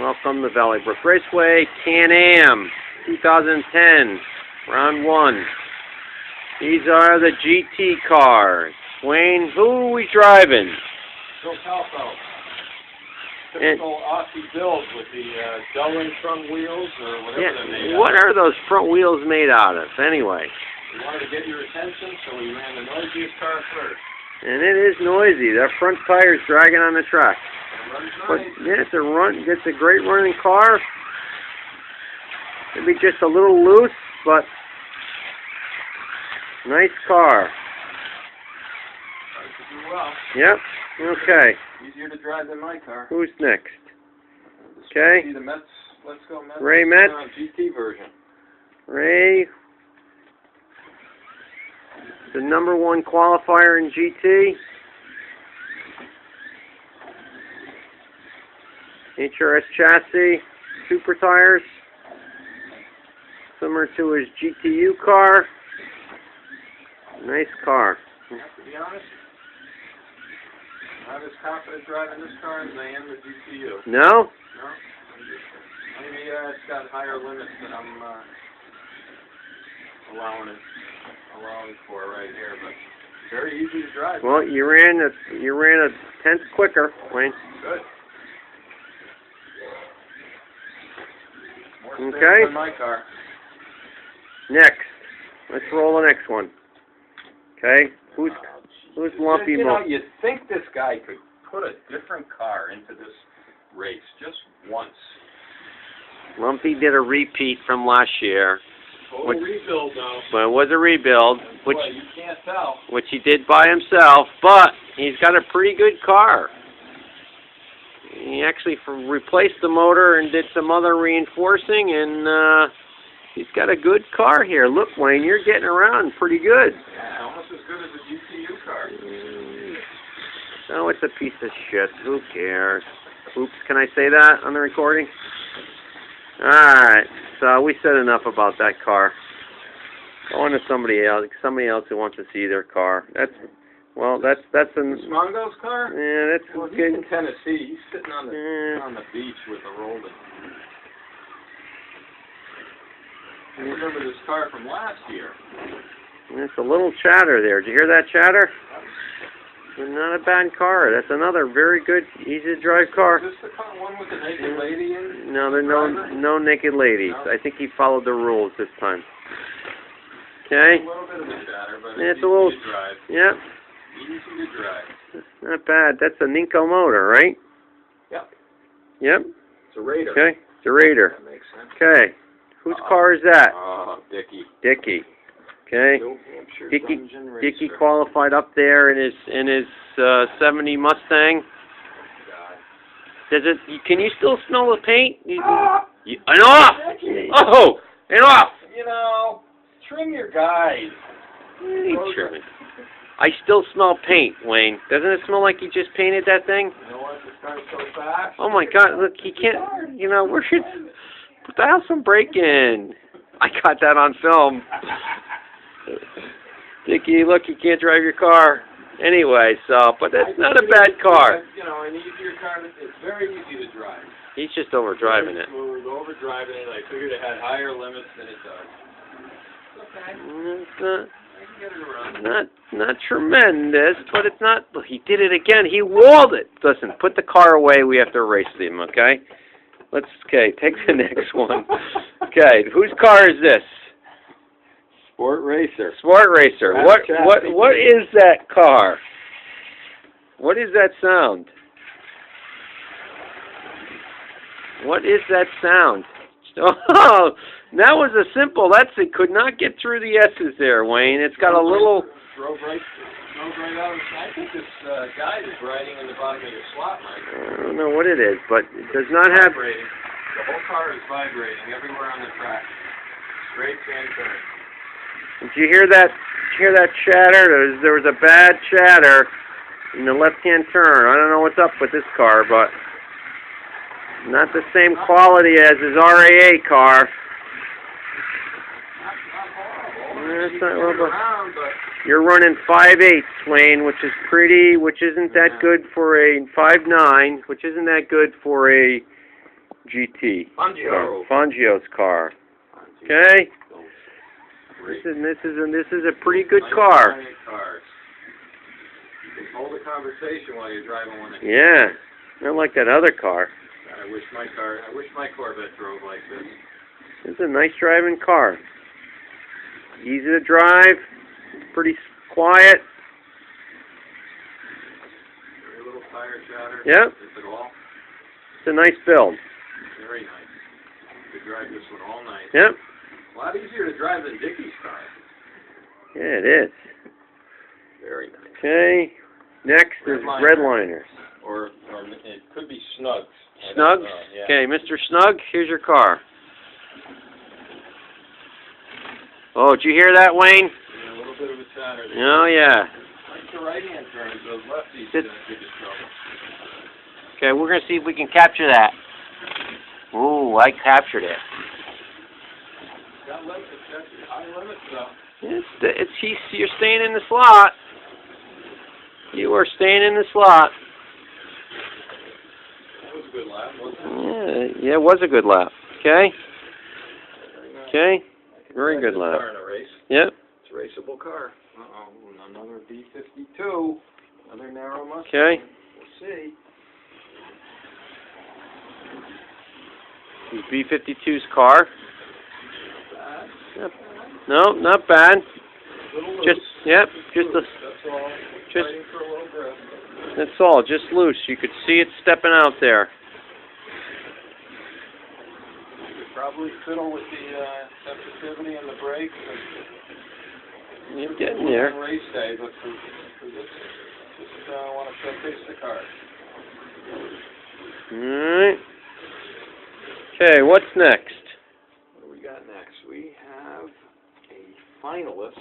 Welcome to Valley Brook Raceway, Canam, 2010, round 1. These are the GT cars. Wayne, who are we driving? Bill Palpo. Typical Aussie build with the Delrin front wheels or whatever they're made out of. What are those front wheels made out of, anyway? We wanted to get your attention, so we ran the noisiest car first. And it is noisy. That front tire's dragging on the track. It runs But nice. yeah, it's a great running car. Maybe just a little loose, but nice car. Tries to do well. Yep. Okay. Easier to drive than my car. Who's next? This Okay. must be the Mets. Let's go Mets. Ray Metz. GT version. Ray, the #1 qualifier in GT. HRS chassis, super tires, similar to his GTU car. Nice car. To be honest, I'm not as confident driving this car as I am the GTU. No? No? Maybe it's got higher limits than I'm allowing for right here, but very easy to drive. Well, you ran a tenth quicker, Wayne. Good. More stable Okay. than my car. Next, let's roll the next one. Okay, who's Lumpy You Mo? know, you'd think this guy could put a different car into this race just once. Lumpy did a repeat from last year, Total rebuild, though. but it was a rebuild, which Boy, you can't tell. he did by himself. But he's got a pretty good car. He actually replaced the motor and did some other reinforcing, and he's got a good car here. Look, Wayne, you're getting around pretty good. Yeah, almost as good as a GTU car. Oh, it's a piece of shit. Who cares? Oops, can I say that on the recording? Alright, so we said enough about that car. Go on to somebody else who wants to see their car. That's an... Mongo's car? Yeah, that's Well, he's good. in Tennessee. He's sitting on the beach with a Roland. I remember this car from last year. There's a little chatter there. Did you hear that chatter? Not a bad car. That's another very good, easy to drive car. Is this the one with the naked lady in? No, there are no naked ladies. No? I think he followed the rules this time. Okay? A little bit of a chatter, but Yeah, it's it's a little. easy to drive. Yep. Easy to drive. Not bad. That's a Ninko motor, right? Yep. Yep. It's a Raider. Okay. It's a Raider. That makes sense. Okay. Whose car is that? Oh, Dickie. Dickie. Okay. New Hampshire Dickie. Dungeon Racer. Dickie qualified up there in his 70 Mustang. God. Does it? Can you still smell the paint? Enough! Oh, enough! You know, trim your guys. I still smell paint, Wayne. Doesn't it smell like you just painted that thing? You know what? This car's so fast. Oh my God! Look, he can't. You know, where should put the house some break-in? I got that on film. Dickie, look, you can't drive your car. Anyway, but that's not a bad car. You know, an easier car. It's very easy to drive. He's just overdriving it. Smooth, overdriving it. I figured it had higher limits than it does. It's okay. I can get it around. Not tremendous, but it's not. Look, he did it again. He walled it. Listen, put the car away. We have to race him. Okay. Take the next one. Okay, whose car is this? Sport Racer. Sport Racer. What is that car? What is that sound? What is that sound? Oh, that was a simple. It could not get through the S's there, Wayne. It's got a little. Drove right out. I think this guy is riding in the bottom of your slot, Mike. I don't know what it is, but it does not have. Vibrating. The whole car is vibrating everywhere on the track. Straight hand turn. Did you hear that? Chatter? There was a bad chatter in the left-hand turn. I don't know what's up with this car, but not the same quality as his RAA car. Not horrible. You're running 5/8, Wayne, which isn't that good for a 5/9, which isn't that good for a GT. Fangio. Fangio's car. Okay. This is a pretty good car. You can hold a conversation while you're driving one. Yeah. Not like that other car. I wish my Corvette drove like this. It's a nice driving car. Easy to drive. Pretty quiet. Very little tire chatter. Yep. If at all. It's a nice build. Very nice. You could drive this one all night. Yep. A lot easier to drive than Dickie's car. Yeah, it is. Very nice. Okay. Next is Redliners. Or it could be Snugs. Snugs? Yeah. Okay, Mr. Snug, here's your car. Oh, did you hear that, Wayne? Yeah, a little bit of a chatter there. Oh, yeah. Like the right-hand turns, those lefties give us trouble. Okay, we're going to see if we can capture that. Ooh, I captured it. Got limits, that's high limits, though. You're staying in the slot. You are staying in the slot. That was a good lap, wasn't it? Yeah, it was a good lap. Okay. Very nice. Okay. Very good lap. Car in a race. Yep. It's a raceable car. Another B52. Another narrow Mustang. Okay. We'll see. B-52's car. Yep. No, not bad. Just That's all. Just Fighting for a little breath. that's all. Just loose. You could see it stepping out there. You could probably fiddle with the sensitivity and the brakes. You're getting there. On race day, but for this, just want to showcase the car. All right. Okay, what's next? What do we got next? We have a finalist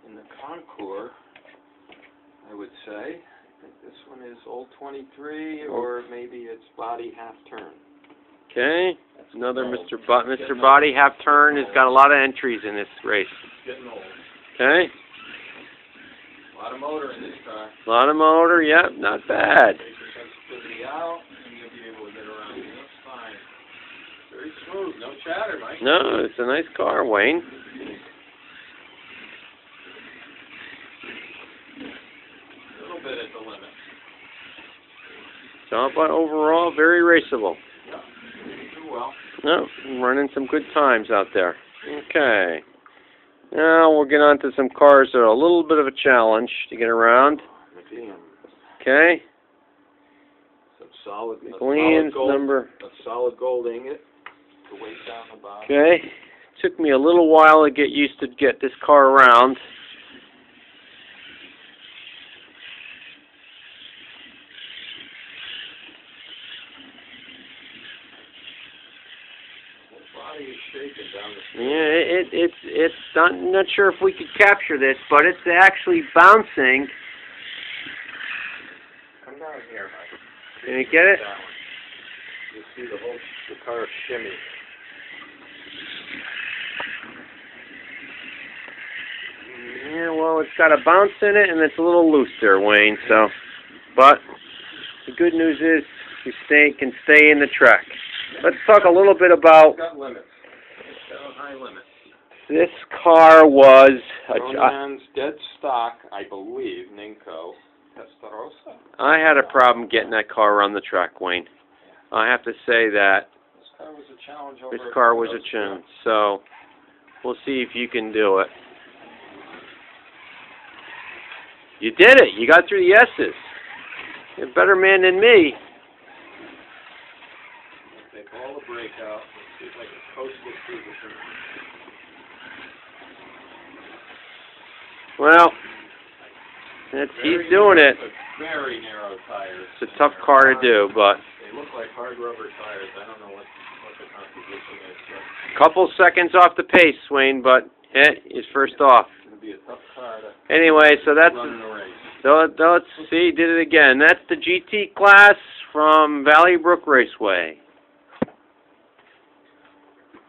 in the Concours, I would say. I think this one is Old 23, or maybe it's Body Half Turn. Okay. Another Mr. Body Half Turn has got a lot of entries in this race. Getting old. Okay. A lot of motor in this car. A lot of motor. Yep, not bad. Take your sensitivity out, and you'll be able to get around. That's fine. Very smooth. No chatter, Mike. No, it's a nice car, Wayne. A little bit at the limit. So, but overall, very raceable. Yeah. Do well. No, running some good times out there. Okay. Now we'll get on to some cars that are a little bit of a challenge to get around. Okay. Some solid. McLean's number. A solid gold ingot. The weight down the bottom. Okay. Took me a little while to get used to get this car around. Yeah, it's not sure if we could capture this, but it's actually bouncing. Come down here, Mike. Can you get it? You see the car shimmy. Yeah, well, it's got a bounce in it, and it's a little loose there, Wayne. So, but the good news is you can stay in the track. Let's talk a little bit about. It's got limits. It's got a high limit. This car was Conam's dead stock, I believe, Ninko Testarossa. I had a problem getting that car around the track, Wayne. I have to say that This car was a challenge. this car was a challenge. So we'll see if you can do it. You did it. You got through the S's. You're a better man than me. Take all the brake out. Let's see if I can coast this through the turn. Well, he's doing it. Very narrow tires. It's a tough car to do, but they look like hard rubber tires. I don't know what the composition is. But couple seconds off the pace, Wayne, but is first off. it's going to be a tough car to Anyway, so that's run in a race. let's see, did it again. That's the GT class from Valley Brook Raceway.